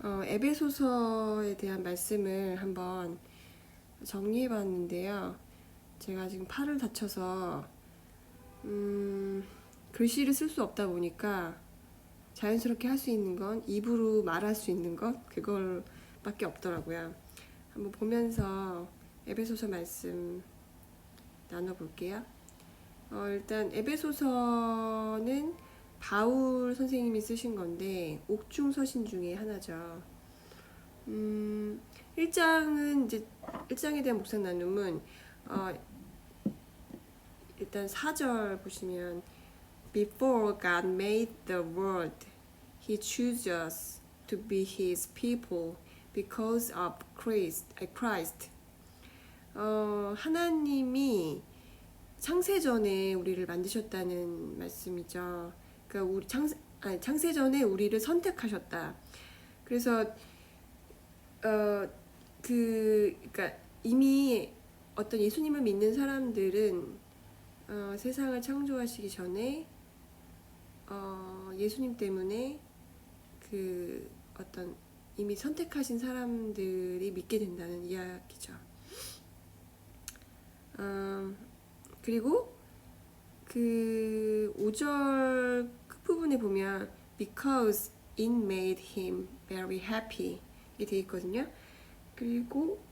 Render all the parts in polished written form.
에베소서에 대한 말씀을 한번 정리해 봤는데요. 제가 지금 팔을 다쳐서 글씨를 쓸 수 없다 보니까 자연스럽게 할 수 있는 건 입으로 말할 수 있는 것 그걸밖에 없더라고요. 한번 보면서 에베소서 말씀 나눠볼게요. 일단 에베소서는 바울 선생님이 쓰신 건데 옥중서신 중에 하나죠. 1장은 이제 1장에 대한 묵상 나눔은 일단 4절 보시면 Before God made the world, He chose us to be His people because of Christ. 하나님이 창세 전에 우리를 만드셨다는 말씀이죠. 그러니까 우리 창세 전에 우리를 선택하셨다. 그래서 그러니까 이미 어떤 예수님을 믿는 사람들은 세상을 창조하시기 전에 예수님 때문에 그 어떤 이미 선택하신 사람들이 믿게 된다는 이야기죠. 그리고 그 5절 끝부분에 보면 because it made him very happy 이게 되어 있거든요. 그리고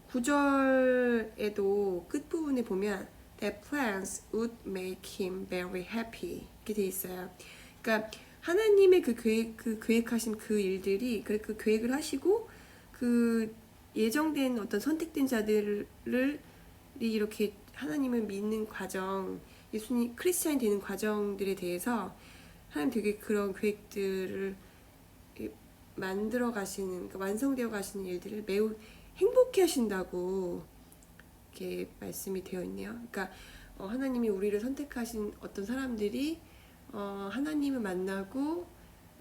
9절에도 끝부분에 보면 that plans would make him very happy 이렇게 되어 있어요. 그러니까 하나님의 그 계획하신 그 일들이 그 계획을 하시고 그 예정된 어떤 선택된 자들을 이렇게 하나님을 믿는 과정, 예수님 크리스찬이 되는 과정들에 대해서 하나님 되게 그런 계획들을 만들어 가시는, 그러니까 완성되어 가시는 일들을 매우 행복해 하신다고 이렇게 말씀이 되어 있네요. 그러니까 하나님이 우리를 선택하신 어떤 사람들이 하나님을 만나고,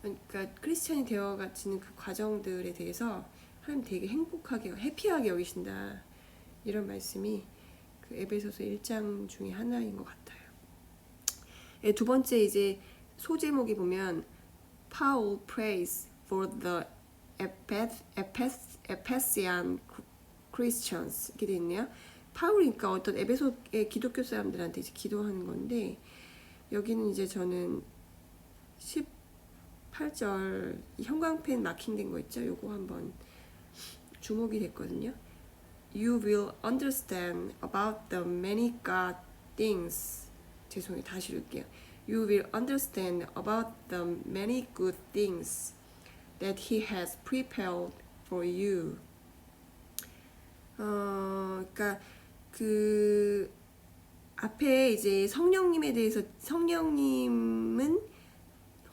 그러니까 크리스찬이 되어 가시는 그 과정들에 대해서 하나님 되게 행복하게, 해피하게 여기신다. 이런 말씀이 그 에베소서 1장 중에 하나인 것 같아요. 두 번째 이제 소제목이 보면 Paul prays for the Ephesian Christians 이렇게 돼 있네요. 파울이니까 어떤 에베소의 기독교 사람들한테 이제 기도하는 건데, 여기는 이제 저는 18절 형광펜 마킹된 거 있죠? 요거 한번 주목이 됐거든요. You will understand about the many good things. 죄송해요. 다시 읽을게요. You will understand about the many good things that he has prepared for you. 그러니까 그 앞에 이제 성령님에 대해서, 성령님은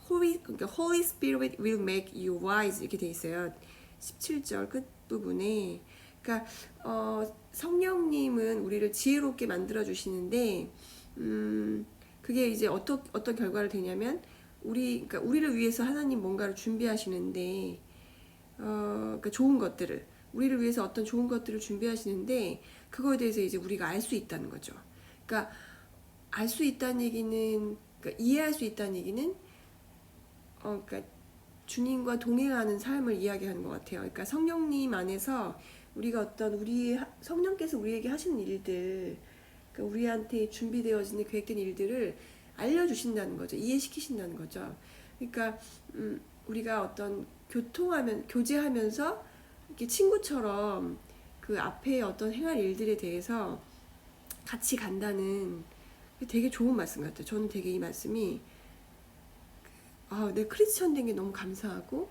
그러니까 Holy Spirit will make you wise 이렇게 돼 있어요. 17절 끝 부분에. 그러니까 성령님은 우리를 지혜롭게 만들어 주시는데, 그게 이제 어떤 결과를 되냐면 그러니까 우리를 위해서 하나님 뭔가를 준비하시는데, 그러니까 좋은 것들을 우리를 위해서 어떤 좋은 것들을 준비하시는데, 그거에 대해서 이제 우리가 알 수 있다는 거죠. 그러니까 알 수 있다는 얘기는, 그러니까 이해할 수 있다는 얘기는 그러니까 주님과 동행하는 삶을 이야기하는 것 같아요. 그러니까 성령님 안에서 우리가 어떤 성령께서 우리에게 하시는 일들, 그러니까 우리한테 준비되어지는 계획된 일들을 알려주신다는 거죠. 이해시키신다는 거죠. 그러니까 우리가 어떤 교제하면서 이렇게 친구처럼 그 앞에 어떤 행할 일들에 대해서 같이 간다는, 되게 좋은 말씀 같아요. 저는 되게 이 말씀이 내 크리스천 된 게 너무 감사하고,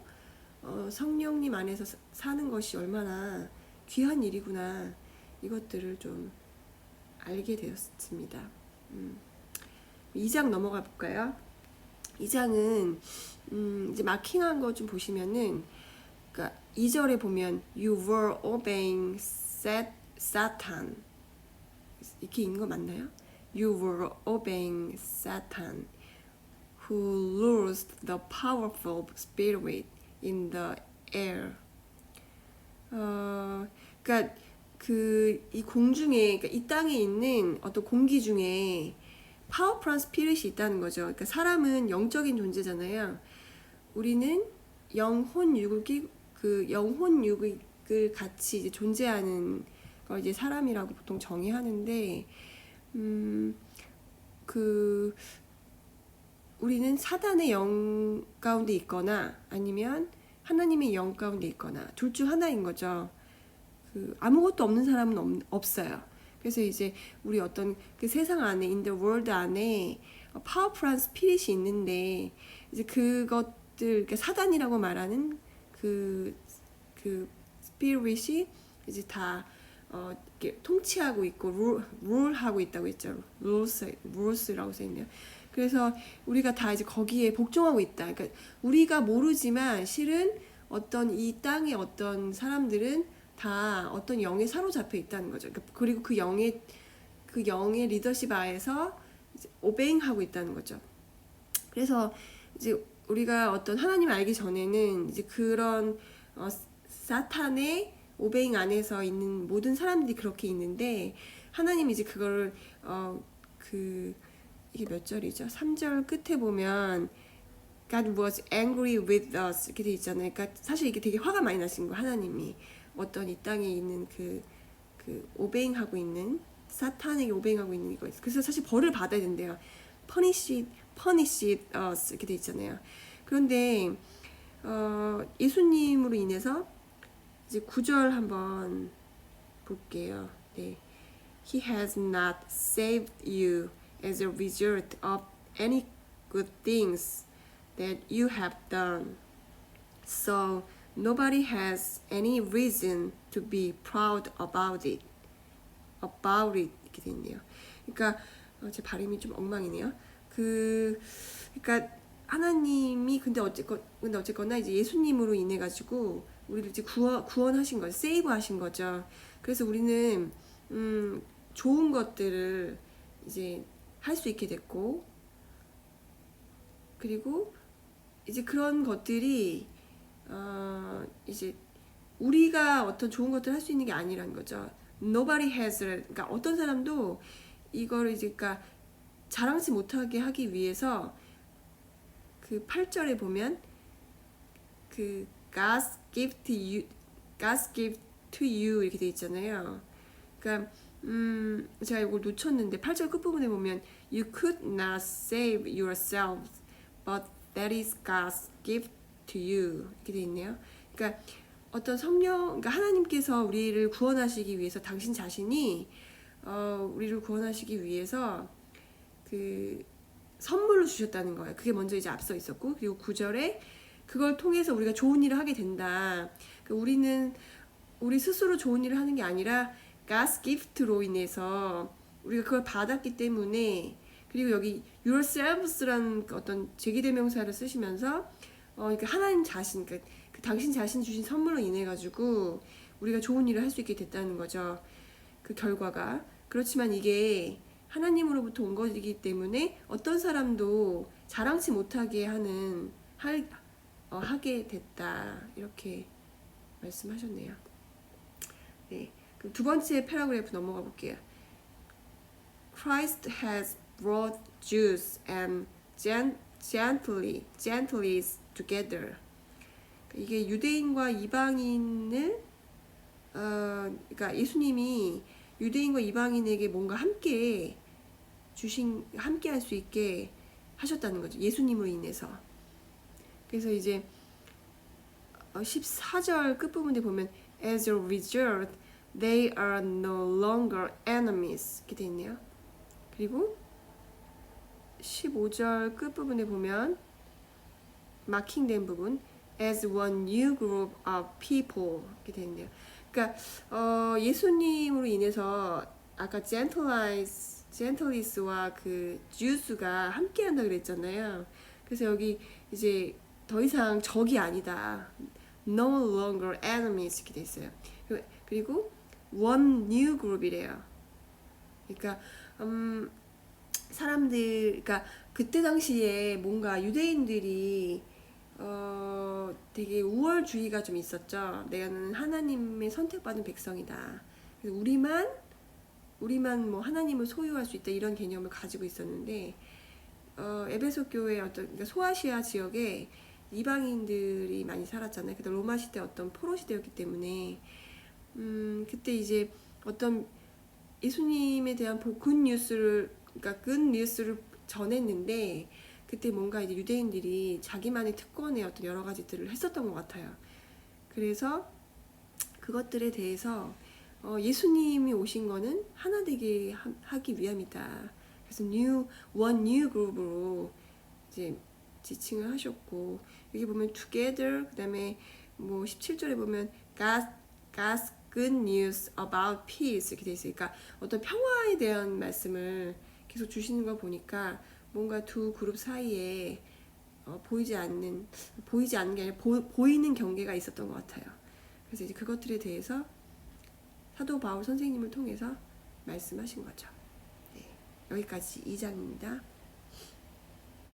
성령님 안에서 사는 것이 얼마나 귀한 일이구나, 이것들을 좀 알게 되었습니다. 2장 넘어가 볼까요? 2장은 이제 마킹한 거 좀 보시면은, 그러니까 2절에 보면 You were obeying Satan 이렇게 읽는 거 맞나요? You were obeying Satan who rules the powerful spirit in the air. 그러니까 이 공중에, 그러니까 이 땅에 있는 어떤 공기 중에 파워풀한 스피릿이 있다는 거죠. 그러니까 사람은 영적인 존재잖아요. 우리는 영혼 육을 그 영혼 육을 같이 이제 존재하는 걸 이제 사람이라고 보통 정의하는데, 그 우리는 사단의 영 가운데 있거나 아니면 하나님의 영 가운데 있거나 둘 중 하나인 거죠. 그 아무것도 없는 사람은 없어요. 그래서 이제 우리 어떤 그 세상 안에, in the world 안에 파워풀한 스피릿이 있는데, 이제 그것들, 그러니까 사단이라고 말하는 그 스피릿이 이제 다 이렇게 통치하고 있고 룰하고 있다고 했죠. rules라고 써있네요. 그래서 우리가 다 이제 거기에 복종하고 있다. 그러니까 우리가 모르지만 실은 어떤 이 땅의 어떤 사람들은 다 어떤 영에 사로잡혀 있다는 거죠. 그러니까 그리고 그 영의 리더십 아래서 오베잉하고 있다는 거죠. 그래서 이제 우리가 어떤 하나님을 알기 전에는 이제 그런 사탄의 오베잉 안에서 있는 모든 사람들이 그렇게 있는데, 하나님이 이제 그거를 이게 몇 절이죠? 3절 끝에 보면 God was angry with us 이렇게 돼 있잖아요. 그러니까 사실 이게 되게 화가 많이 나신 거예요. 하나님이 어떤 이 땅에 있는 그 오베잉하고 있는 사탄에게 오베잉하고 있는 이거. 그래서 사실 벌을 받아야 된대요. punish us 이렇게 돼 있잖아요. 그런데 예수님으로 인해서 이제 9절 한번 볼게요. 네. He has not saved you as a result of any good things that you have done. So nobody has any reason to be proud about it. 이렇게 돼 있네요. 그러니까 제 발음이 좀 엉망이네요. 그러니까 하나님이 근데 어쨌거나 이제 예수님으로 인해 가지고 우리를 이제 구원하신 거죠. 세이브하신 거죠. 그래서 우리는 좋은 것들을 이제 할 수 있게 됐고, 그리고 이제 그런 것들이 이제 우리가 어떤 좋은 것들을 할 수 있는 게 아니라는 거죠. Nobody has, 그러니까 어떤 사람도 이거를 이제 그러니까 자랑치 못하게 하기 위해서 그 8절에 보면 그 God's gift to you 이렇게 돼 있잖아요. 그러니까 제가 이걸 놓쳤는데 8절 끝부분에 보면 You could not save yourselves, but that is God's gift to you 이렇게 돼 있네요. 그러니까 어떤 그러니까 하나님께서 우리를 구원하시기 위해서 당신 자신이 우리를 구원하시기 위해서 그 선물로 주셨다는 거예요. 그게 먼저 이제 앞서 있었고, 그리고 9절에 그걸 통해서 우리가 좋은 일을 하게 된다. 그러니까 우리 스스로 좋은 일을 하는 게 아니라 God's gift로 인해서 우리가 그걸 받았기 때문에, 그리고 여기 yourselves라는 어떤 제기대명사를 쓰시면서 그러니까 하나님 자신, 그러니까 그 당신 자신 주신 선물로 인해 가지고 우리가 좋은 일을 할 수 있게 됐다는 거죠. 그 결과가. 그렇지만 이게 하나님으로부터 온 것이기 때문에 어떤 사람도 자랑치 못하게 하게 됐다. 이렇게 말씀하셨네요. 네. 그럼 두 번째 패러그래프 넘어가 볼게요. Christ has brought Jews and Gentiles together. 이게 유대인과 이방인을 그러니까 예수님이 유대인과 이방인에게 뭔가 함께 할 수 있게 하셨다는 거죠. 예수님으로 인해서. 그래서 이제 14절 끝부분에 보면 As a result, they are no longer enemies 이렇게 돼 있네요. 그리고 15절 끝부분에 보면 마킹된 부분 As one new group of people 이렇게 돼 있네요. 그러니까 예수님으로 인해서 아까 젠틀리스와 그 주스가 함께한다 그랬잖아요. 그래서 여기 이제 더 이상 적이 아니다. No longer enemies 이렇게 돼 있어요. 그리고 one new group이래요. 그러니까 그러니까 그때 당시에 뭔가 유대인들이 되게 우월주의가 좀 있었죠. 내가는 하나님의 선택받은 백성이다. 그래서 우리만 뭐 하나님을 소유할 수 있다 이런 개념을 가지고 있었는데 에베소 교회 그러니까 소아시아 지역에 이방인들이 많이 살았잖아요. 그때 로마 시대 어떤 포로 시대였기 때문에 그때 이제 어떤 예수님에 대한 그러니까 굿 뉴스를 전했는데 그때 뭔가 이제 유대인들이 자기만의 특권의 어떤 여러 가지들을 했었던 것 같아요. 그래서 그것들에 대해서 예수님이 오신 거는 하나 되게 하기 위함이다. 그래서 one new group으로 이제 지칭을 하셨고, 여기 보면 together, 그 다음에 뭐 17절에 보면 God's good news about peace 이렇게 돼 있어요. 그러니까 어떤 평화에 대한 말씀을 계속 주시는 거 보니까 뭔가 두 그룹 사이에 보이지 않는 게 아니라 보이는 경계가 있었던 것 같아요. 그래서 이제 그것들에 대해서 사도 바울 선생님을 통해서 말씀하신 거죠. 네, 여기까지 2장입니다.